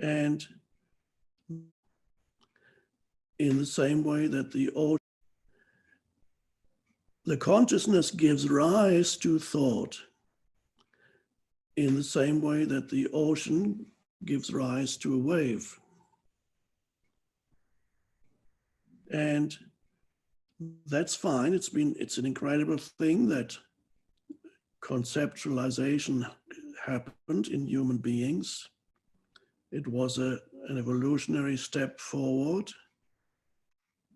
And in the same way that the consciousness gives rise to thought, in the same way that the ocean gives rise to a wave. And that's fine. It's an incredible thing that conceptualization happened in human beings. It was an evolutionary step forward,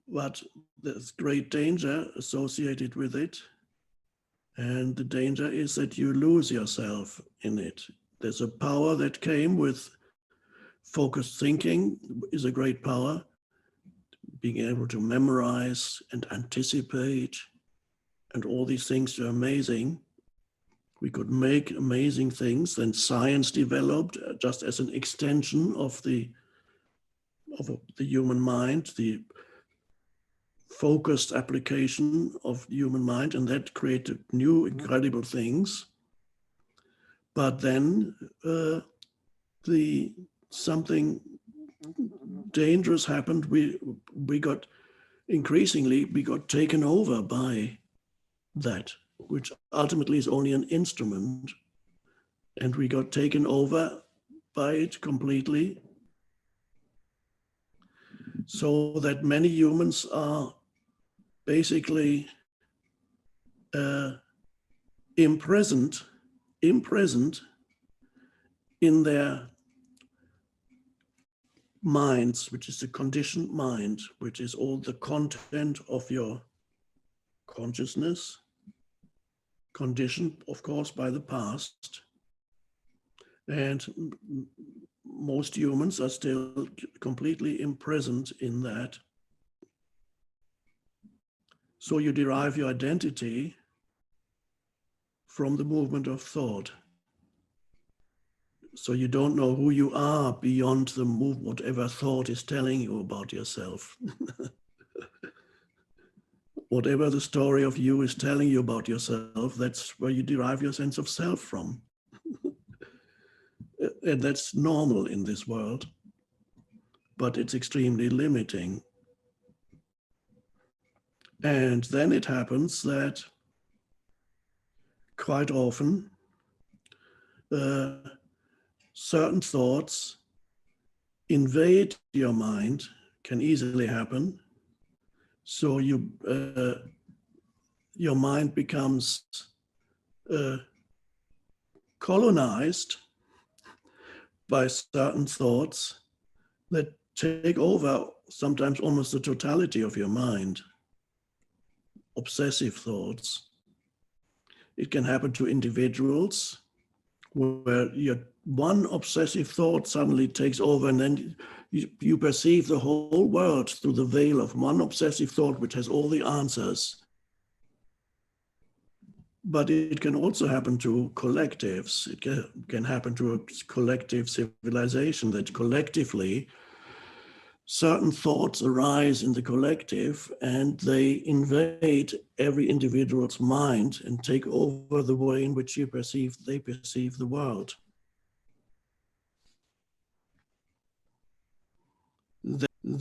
but there's great danger associated with it. And the danger is that you lose yourself in it. There's a power that came with focused thinking, is a great power. Being able to memorize and anticipate and all these things are amazing. We could make amazing things. Then science developed just as an extension of the human mind, the focused application of the human mind, and that created new incredible things. But then something dangerous happened. We got taken over by that, which ultimately is only an instrument, and we got taken over by it completely, so that many humans are basically imprisoned in their minds, which is the conditioned mind, which is all the content of your consciousness, conditioned, of course, by the past. And most humans are still completely imprisoned in that. So you derive your identity from the movement of thought. So you don't know who you are beyond the whatever thought is telling you about yourself. Whatever the story of you is telling you about yourself, that's where you derive your sense of self from. And that's normal in this world, but it's extremely limiting. And then it happens that quite often certain thoughts invade your mind, can easily happen. So your mind becomes colonized by certain thoughts that take over sometimes almost the totality of your mind. Obsessive thoughts. It can happen to individuals where your one obsessive thought suddenly takes over, and then you perceive the whole world through the veil of one obsessive thought, which has all the answers. But it can also happen to collectives. It can happen to a collective civilization, that collectively certain thoughts arise in the collective and they invade every individual's mind and take over the way in which they perceive the world.